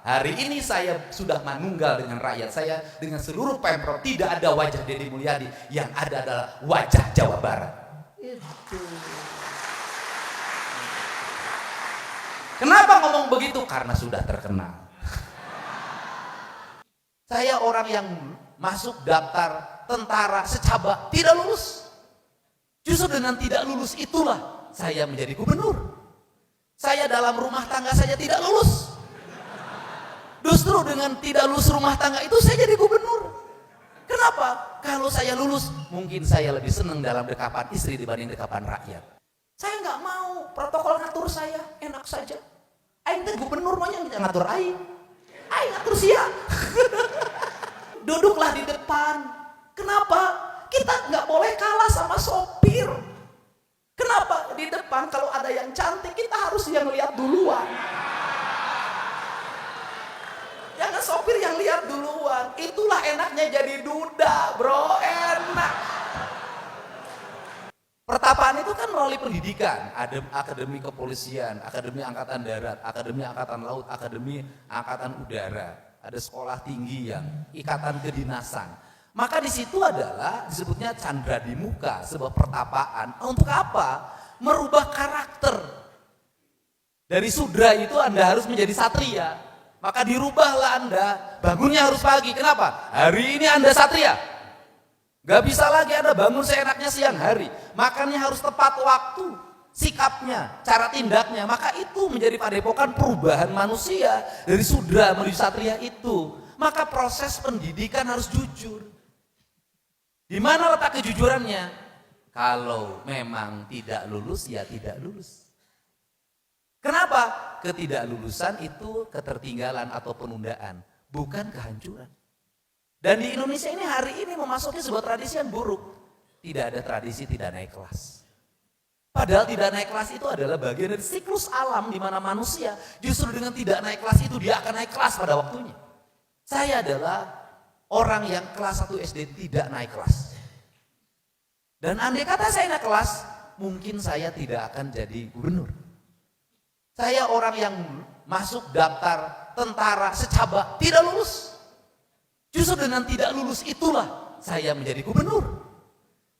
Hari ini saya sudah manunggal dengan rakyat saya, dengan seluruh Pemprov. Tidak ada wajah Deddy Mulyadi, yang ada adalah wajah Jawa Barat. Itu. Kenapa ngomong begitu? Karena sudah terkenal. Saya orang yang masuk daftar tentara secaba tidak lulus. Justru dengan tidak lulus itulah saya menjadi gubernur. Saya dalam rumah tangga saja tidak lulus. Justru dengan tidak lulus rumah tangga itu saya jadi gubernur. Kenapa? Kalau saya lulus, mungkin saya lebih senang dalam dekapan istri dibanding dekapan rakyat. Saya nggak mau protokol ngatur saya, enak saja. Aing teh gubernur maunya ngatur aing. Aing ngatur sia. Duduklah di depan. Kenapa? Kita nggak boleh kalah sama sopir. Kenapa? Di depan kalau ada yang cantik kita harus yang lihat duluan. Jangan sopir yang lihat duluan. Itulah enaknya jadi duda, bro. Enak. Pertapaan itu kan melalui pendidikan. Ada akademi kepolisian, akademi angkatan darat, akademi angkatan laut, akademi angkatan udara. Ada sekolah tinggi yang ikatan kedinasan. Maka di situ adalah disebutnya candra di muka, sebuah pertapaan. Untuk apa? Merubah karakter. Dari sudra itu Anda harus menjadi satria. Maka dirubahlah Anda, bangunnya harus pagi. Kenapa? Hari ini Anda satria. Gak bisa lagi Anda bangun seenaknya siang hari. Makannya harus tepat waktu, sikapnya, cara tindaknya. Maka itu menjadi padepokan perubahan manusia. Dari sudra menuju satria itu. Maka proses pendidikan harus jujur. Di mana letak kejujurannya? Kalau memang tidak lulus, ya tidak lulus. Kenapa? Ketidaklulusan itu ketertinggalan atau penundaan, bukan kehancuran. Dan di Indonesia ini hari ini memasuki sebuah tradisi yang buruk. Tidak ada tradisi tidak naik kelas. Padahal tidak naik kelas itu adalah bagian dari siklus alam di mana manusia justru dengan tidak naik kelas itu dia akan naik kelas pada waktunya. Saya adalah orang yang kelas 1 SD tidak naik kelas. Dan andai kata saya naik kelas, mungkin saya tidak akan jadi gubernur. Saya orang yang masuk daftar tentara secaba tidak lulus. Justru dengan tidak lulus itulah saya menjadi gubernur.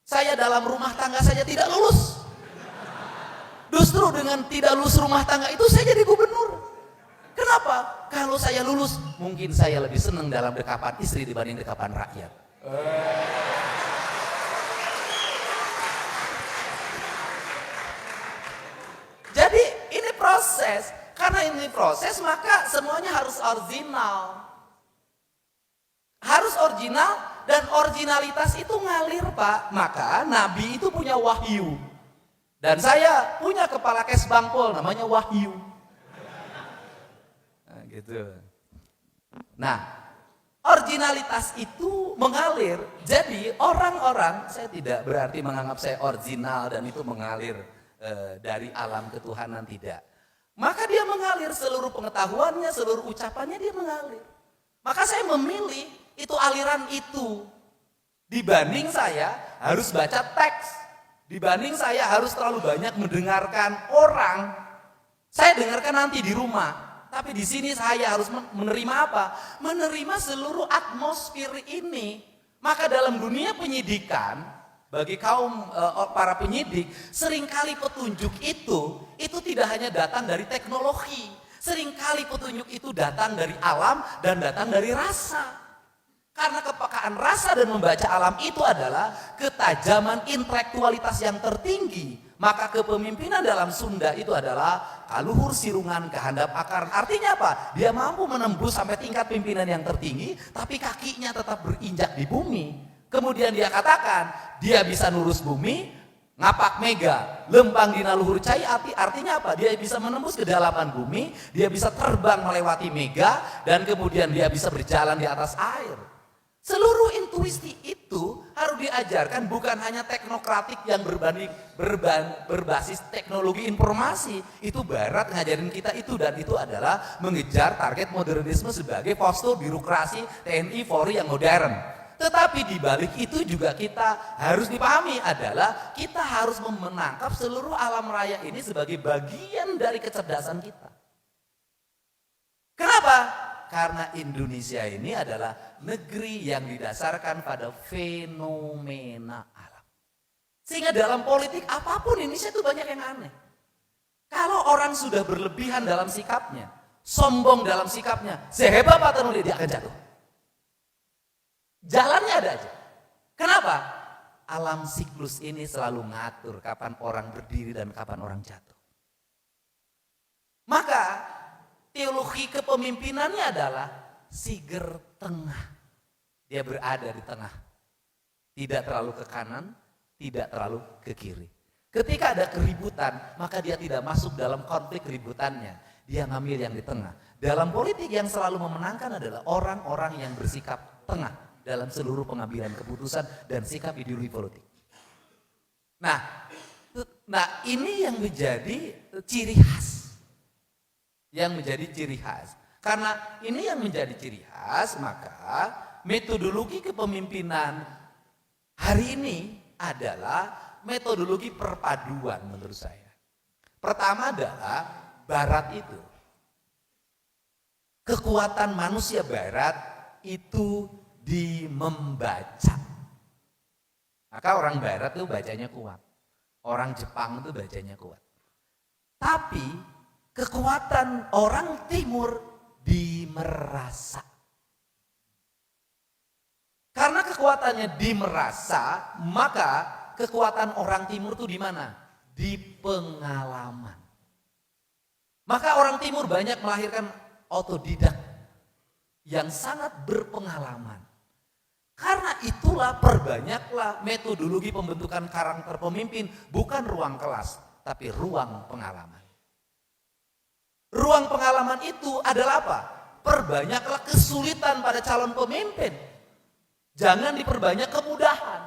Saya dalam rumah tangga saja tidak lulus. Justru dengan tidak lulus rumah tangga itu saya jadi gubernur. Kenapa? Kalau saya lulus, mungkin saya lebih senang dalam dekapan istri dibanding dekapan rakyat. Jadi ini proses. Karena ini proses, maka semuanya harus original. Harus original, dan originalitas itu ngalir, Pak. Maka Nabi itu punya wahyu. Dan saya punya kepala kesbangpol namanya Wahyu. Nah, gitu. Nah, originalitas itu mengalir. Jadi orang-orang, saya tidak berarti menganggap saya original dan itu mengalir dari alam ketuhanan, tidak. Maka dia mengalir, seluruh pengetahuannya, seluruh ucapannya dia mengalir. Maka saya memilih itu aliran itu. Dibanding saya harus baca teks. Dibanding saya harus terlalu banyak mendengarkan orang. Saya dengarkan nanti di rumah. Tapi di sini saya harus menerima apa? Menerima seluruh atmosfer ini. Maka dalam dunia penyidikan, bagi kaum para penyidik, seringkali petunjuk itu tidak hanya datang dari teknologi. Seringkali petunjuk itu datang dari alam dan datang dari rasa. Karena kepekaan rasa dan membaca alam itu adalah ketajaman intelektualitas yang tertinggi. Maka kepemimpinan dalam Sunda itu adalah kaluhur sirungan kehandap akar. Artinya apa? Dia mampu menembus sampai tingkat pimpinan yang tertinggi, tapi kakinya tetap berinjak di bumi. Kemudian dia katakan, dia bisa nurus bumi, ngapak mega, lempang dina luhur cai api. Artinya apa? Dia bisa menembus kedalaman bumi, dia bisa terbang melewati mega, dan kemudian dia bisa berjalan di atas air. Seluruh intuisi itu harus diajarkan, bukan hanya teknokratik yang berbasis teknologi informasi. Itu barat ngajarin kita itu, dan itu adalah mengejar target modernisme sebagai postur birokrasi TNI Polri yang modern. Tetapi di balik itu juga kita harus dipahami adalah kita harus menangkap seluruh alam raya ini sebagai bagian dari kecerdasan kita. Kenapa? Karena Indonesia ini adalah negeri yang didasarkan pada fenomena alam. Sehingga dalam politik apapun Indonesia itu banyak yang aneh. Kalau orang sudah berlebihan dalam sikapnya, sombong dalam sikapnya, sehebat Pak Tanuri dia akan jatuh. Jalannya ada aja. Kenapa? Alam siklus ini selalu ngatur kapan orang berdiri dan kapan orang jatuh. Maka teologi kepemimpinannya adalah siger tengah. Dia berada di tengah. Tidak terlalu ke kanan, tidak terlalu ke kiri. Ketika ada keributan, maka dia tidak masuk dalam konflik keributannya. Dia ngambil yang di tengah. Dalam politik yang selalu memenangkan adalah orang-orang yang bersikap tengah dalam seluruh pengambilan keputusan dan sikap ideologi politik. Nah ini yang menjadi ciri khas. Yang menjadi ciri khas. Karena ini yang menjadi ciri khas, maka metodologi kepemimpinan hari ini adalah metodologi perpaduan menurut saya. Pertama adalah Barat itu. Kekuatan manusia Barat itu di membaca. Maka orang Barat itu bacanya kuat. Orang Jepang itu bacanya kuat. Tapi kekuatan orang Timur di merasa. Karena kekuatannya di merasa, maka kekuatan orang Timur itu di mana? Di pengalaman. Maka orang Timur banyak melahirkan otodidak yang sangat berpengalaman. Karena itulah perbanyaklah metodologi pembentukan karakter pemimpin bukan ruang kelas, tapi ruang pengalaman. Ruang pengalaman itu adalah apa? Perbanyaklah kesulitan pada calon pemimpin. Jangan diperbanyak kemudahan.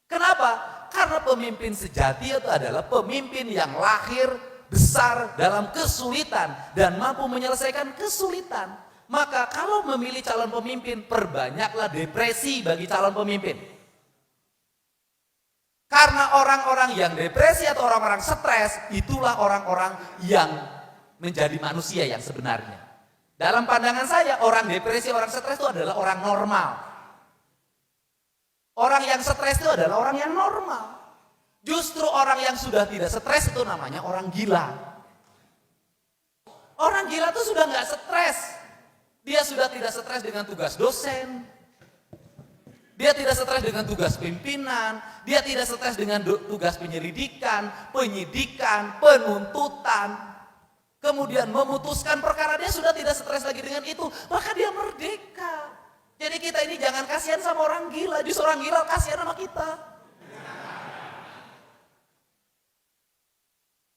Kenapa? Karena pemimpin sejati itu adalah pemimpin yang lahir besar dalam kesulitan dan mampu menyelesaikan kesulitan. Maka kalau memilih calon pemimpin, perbanyaklah depresi bagi calon pemimpin. Karena orang-orang yang depresi atau orang-orang stres, itulah orang-orang yang menjadi manusia yang sebenarnya. Dalam pandangan saya, orang depresi, orang stres itu adalah orang normal. Orang yang stres itu adalah orang yang normal. Justru orang yang sudah tidak stres itu namanya orang gila. Orang gila itu sudah nggak stres. Dia sudah tidak stres dengan tugas dosen. Dia tidak stres dengan tugas pimpinan. Dia tidak stres dengan tugas penyelidikan, penyidikan, penuntutan. Kemudian memutuskan perkara, dia sudah tidak stres lagi dengan itu. Maka dia merdeka. Jadi kita ini jangan kasihan sama orang gila. Justru orang gila kasihan sama kita.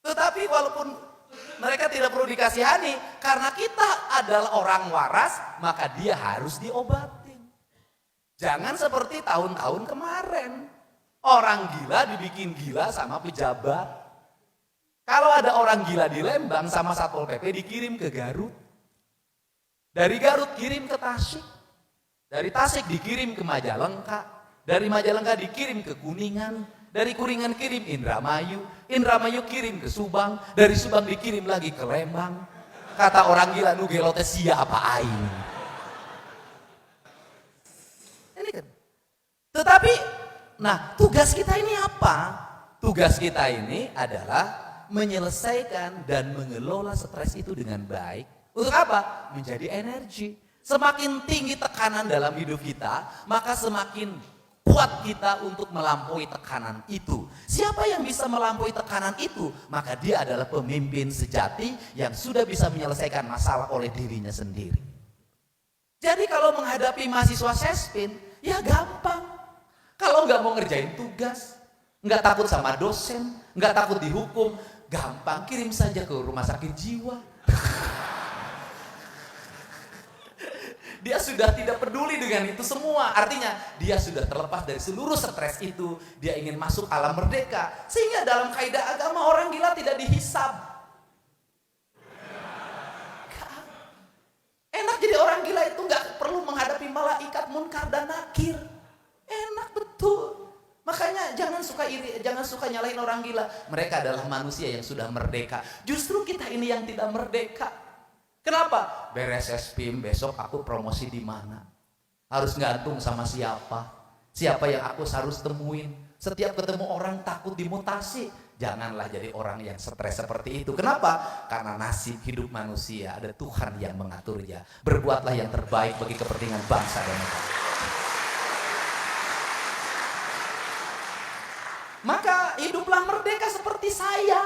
Tetapi walaupun mereka tidak perlu dikasihani, karena kita adalah orang waras, maka dia harus diobatin. Jangan seperti tahun-tahun kemarin. Orang gila dibikin gila sama pejabat. Kalau ada orang gila di Lembang sama Satpol PP dikirim ke Garut. Dari Garut kirim ke Tasik. Dari Tasik dikirim ke Majalengka. Dari Majalengka dikirim ke Kuningan. Dari Kuningan kirim Indramayu. Indramayu kirim ke Subang. Dari Subang dikirim lagi ke Lembang. Kata orang gila, nu gelote sia apa aing. Ini kan. Tetapi, nah tugas kita ini apa? Tugas kita ini adalah menyelesaikan dan mengelola stres itu dengan baik. Untuk apa? Menjadi energi. Semakin tinggi tekanan dalam hidup kita, maka semakin kuat kita untuk melampaui tekanan itu. Siapa yang bisa melampaui tekanan itu? Maka dia adalah pemimpin sejati yang sudah bisa menyelesaikan masalah oleh dirinya sendiri. Jadi kalau menghadapi mahasiswa sespin, ya gampang. Kalau nggak mau ngerjain tugas, nggak takut sama dosen, nggak takut dihukum, gampang, kirim saja ke rumah sakit jiwa. Dia sudah tidak peduli dengan itu semua. Artinya dia sudah terlepas dari seluruh stres itu. Dia ingin masuk alam merdeka. Sehingga dalam kaidah agama orang gila tidak dihisab. Enak jadi orang gila itu gak perlu menghadapi malaikat munkar dan nakir. Enak betul. Makanya jangan suka iri, jangan suka nyalahin orang gila. Mereka adalah manusia yang sudah merdeka. Justru kita ini yang tidak merdeka. Kenapa? Beres SPM besok aku promosi di mana? Harus gantung sama siapa? Siapa yang aku harus temuin? Setiap ketemu orang takut dimutasi. Janganlah jadi orang yang stres seperti itu. Kenapa? Karena nasib hidup manusia ada Tuhan yang mengaturnya. Berbuatlah yang terbaik bagi kepentingan bangsa dan negara. Maka hiduplah merdeka seperti saya.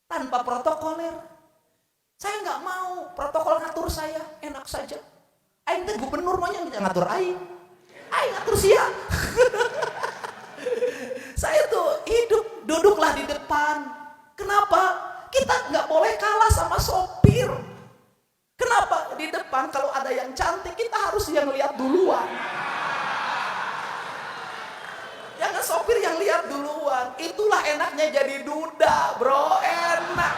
Tanpa protokoler. Saya nggak mau protokol ngatur saya, enak saja. Aing teh gubernur maunya ngatur aing ngatur sia. Saya tuh hidup, duduklah di depan. Kenapa? Kita nggak boleh kalah sama sopir. Kenapa? Di depan kalau ada yang cantik kita harus yang lihat duluan. Jangan sopir yang lihat duluan. Itulah enaknya jadi duda, bro, enak.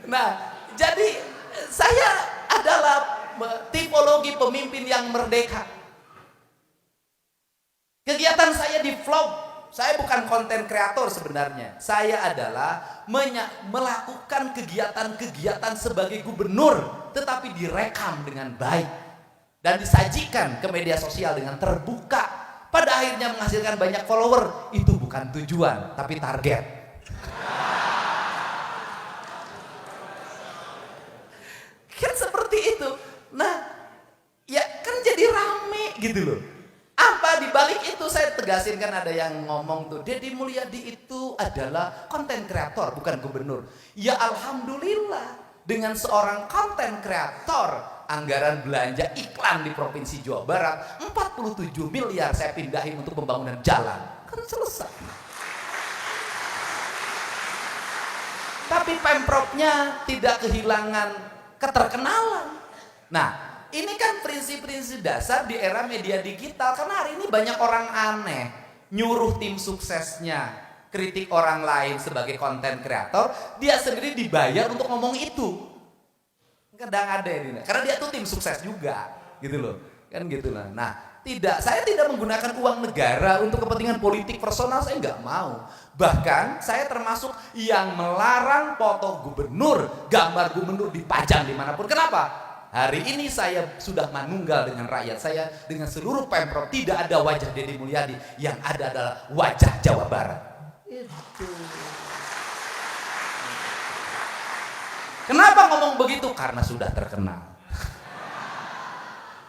Nah, jadi saya adalah tipologi pemimpin yang merdeka. Kegiatan saya di vlog, saya bukan konten kreator sebenarnya. Saya adalah melakukan kegiatan-kegiatan sebagai gubernur, tetapi direkam dengan baik dan disajikan ke media sosial dengan terbuka. Pada akhirnya menghasilkan banyak follower. Itu bukan tujuan, tapi target. Kan seperti itu. Nah, ya kan jadi rame gitu loh. Apa dibalik itu saya tegasin, kan ada yang ngomong tuh, Deddy Mulyadi itu adalah konten kreator bukan gubernur. Ya alhamdulillah, dengan seorang konten kreator, anggaran belanja iklan di Provinsi Jawa Barat 47 miliar saya pindahin untuk pembangunan jalan. Kan selesai. Tapi Pemprovnya tidak kehilangan keterkenalan. Nah, ini kan prinsip-prinsip dasar di era media digital. Karena hari ini banyak orang aneh, nyuruh tim suksesnya kritik orang lain sebagai konten kreator, dia sendiri dibayar untuk ngomong itu. Kadang ada ini, karena dia tuh tim sukses juga, gitu loh, kan gitu lah. Nah, saya tidak menggunakan uang negara untuk kepentingan politik personal, saya nggak mau. Bahkan saya termasuk yang melarang foto gubernur, gambar gubernur dipajang dimanapun. Kenapa? Hari ini saya sudah manunggal dengan rakyat saya, dengan seluruh Pemprov. Tidak ada wajah Deddy Mulyadi, yang ada adalah wajah Jawa Barat. Itu. Kenapa ngomong begitu? Karena sudah terkenal.